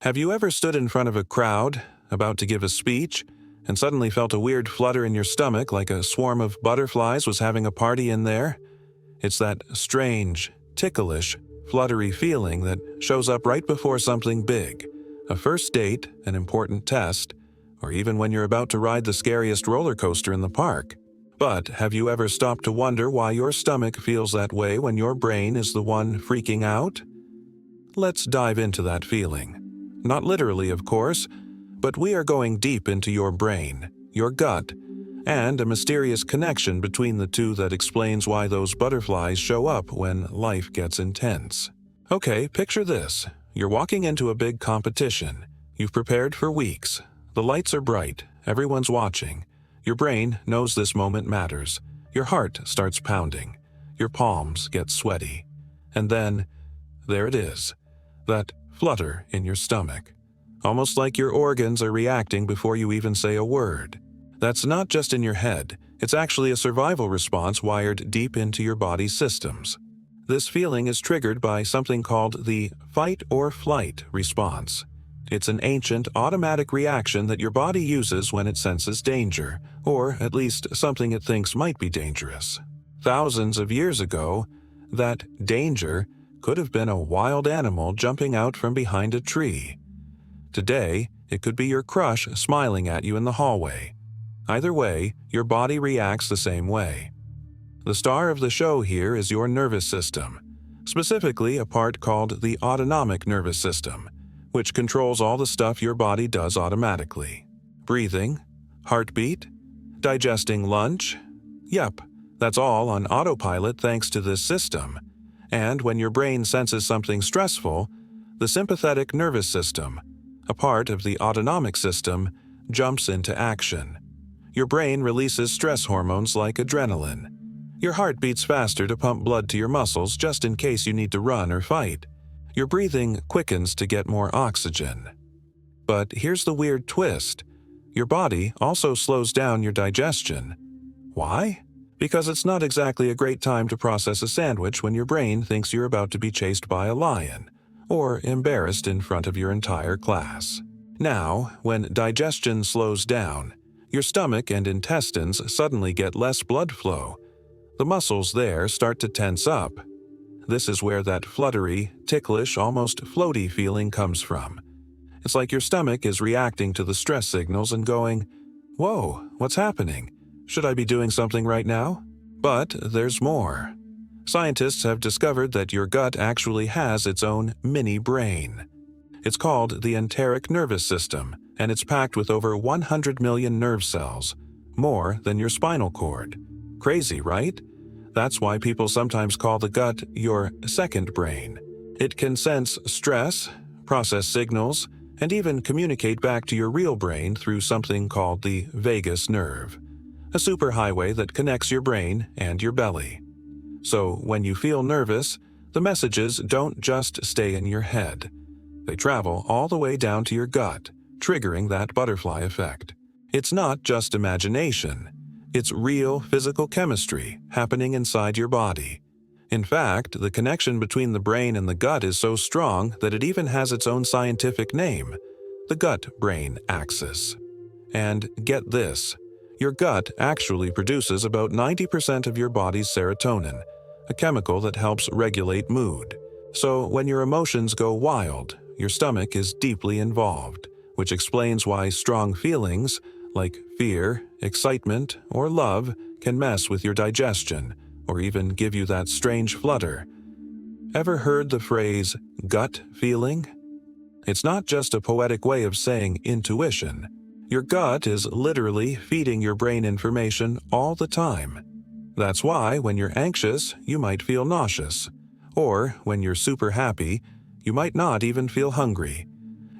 Have you ever stood in front of a crowd, about to give a speech, and suddenly felt a weird flutter in your stomach like a swarm of butterflies was having a party in there? It's that strange, ticklish, fluttery feeling that shows up right before something big, a first date, an important test, or even when you're about to ride the scariest roller coaster in the park. But have you ever stopped to wonder why your stomach feels that way when your brain is the one freaking out? Let's dive into that feeling. Not literally, of course, but we are going deep into your brain, your gut, and a mysterious connection between the two that explains why those butterflies show up when life gets intense. Okay, picture this. You're walking into a big competition. You've prepared for weeks. The lights are bright. Everyone's watching. Your brain knows this moment matters. Your heart starts pounding. Your palms get sweaty. And then, there it is. That flutter in your stomach. Almost like your organs are reacting before you even say a word. That's not just in your head. It's actually a survival response wired deep into your body's systems. This feeling is triggered by something called the fight or flight response. It's an ancient, automatic reaction that your body uses when it senses danger, or at least something it thinks might be dangerous. Thousands of years ago, that danger could have been a wild animal jumping out from behind a tree. Today, it could be your crush smiling at you in the hallway. Either way, your body reacts the same way. The star of the show here is your nervous system, specifically a part called the autonomic nervous system, which controls all the stuff your body does automatically. Breathing, heartbeat, digesting lunch. Yep, that's all on autopilot thanks to this system. And when your brain senses something stressful, the sympathetic nervous system, a part of the autonomic system, jumps into action. Your brain releases stress hormones like adrenaline. Your heart beats faster to pump blood to your muscles just in case you need to run or fight. Your breathing quickens to get more oxygen. But here's the weird twist. Your body also slows down your digestion. Why? Because it's not exactly a great time to process a sandwich when your brain thinks you're about to be chased by a lion, or embarrassed in front of your entire class. Now, when digestion slows down, your stomach and intestines suddenly get less blood flow. The muscles there start to tense up. This is where that fluttery, ticklish, almost floaty feeling comes from. It's like your stomach is reacting to the stress signals and going, "Whoa, what's happening? Should I be doing something right now?" But there's more. Scientists have discovered that your gut actually has its own mini-brain. It's called the enteric nervous system, and it's packed with over 100 million nerve cells, more than your spinal cord. Crazy, right? That's why people sometimes call the gut your second brain. It can sense stress, process signals, and even communicate back to your real brain through something called the vagus nerve, a superhighway that connects your brain and your belly. So when you feel nervous, the messages don't just stay in your head. They travel all the way down to your gut, triggering that butterfly effect. It's not just imagination. It's real physical chemistry happening inside your body. In fact, the connection between the brain and the gut is so strong that it even has its own scientific name, the gut-brain axis. And get this, your gut actually produces about 90% of your body's serotonin, a chemical that helps regulate mood. So when your emotions go wild, your stomach is deeply involved, which explains why strong feelings, like fear, excitement, or love, can mess with your digestion, or even give you that strange flutter. Ever heard the phrase, gut feeling? It's not just a poetic way of saying intuition. Your gut is literally feeding your brain information all the time. That's why when you're anxious, you might feel nauseous. Or when you're super happy, you might not even feel hungry.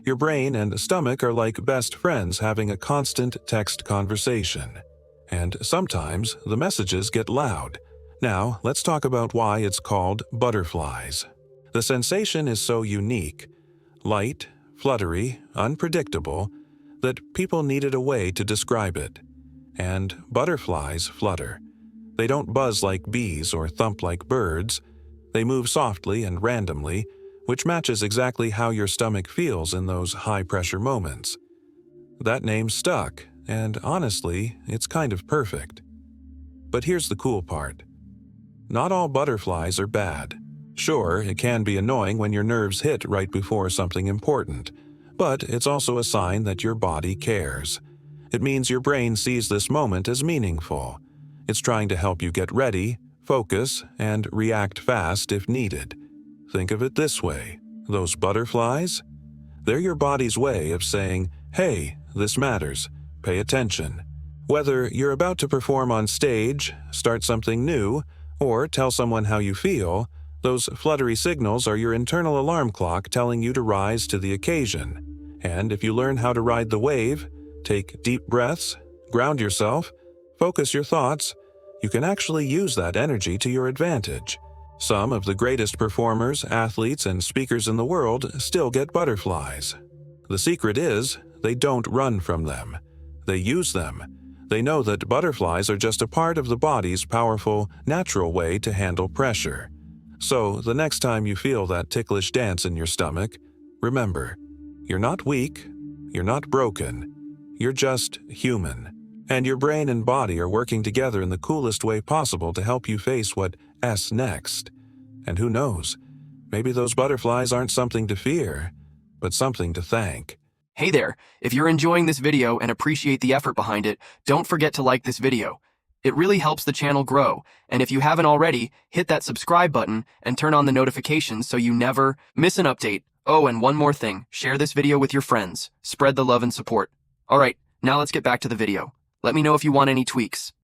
Your brain and stomach are like best friends having a constant text conversation. And sometimes the messages get loud. Now, let's talk about why it's called butterflies. The sensation is so unique, light, fluttery, unpredictable, that people needed a way to describe it. And butterflies flutter. They don't buzz like bees or thump like birds. They move softly and randomly, which matches exactly how your stomach feels in those high-pressure moments. That name stuck, and honestly, it's kind of perfect. But here's the cool part. Not all butterflies are bad. Sure, it can be annoying when your nerves hit right before something important, but it's also a sign that your body cares. It means your brain sees this moment as meaningful. It's trying to help you get ready, focus, and react fast if needed. Think of it this way. Those butterflies? They're your body's way of saying, hey, this matters. Pay attention. Whether you're about to perform on stage, start something new, or tell someone how you feel, those fluttery signals are your internal alarm clock telling you to rise to the occasion. And if you learn how to ride the wave, take deep breaths, ground yourself, focus your thoughts, you can actually use that energy to your advantage. Some of the greatest performers, athletes, and speakers in the world still get butterflies. The secret is, they don't run from them. They use them. They know that butterflies are just a part of the body's powerful, natural way to handle pressure. So, the next time you feel that ticklish dance in your stomach, remember, you're not weak, you're not broken, you're just human. And your brain and body are working together in the coolest way possible to help you face what's next. And who knows, maybe those butterflies aren't something to fear, but something to thank. Hey there, if you're enjoying this video and appreciate the effort behind it, don't forget to like this video. It really helps the channel grow, and if you haven't already, hit that subscribe button and turn on the notifications so you never miss an update. Oh, and one more thing, share this video with your friends. Spread the love and support. Alright, now let's get back to the video. Let me know if you want any tweaks.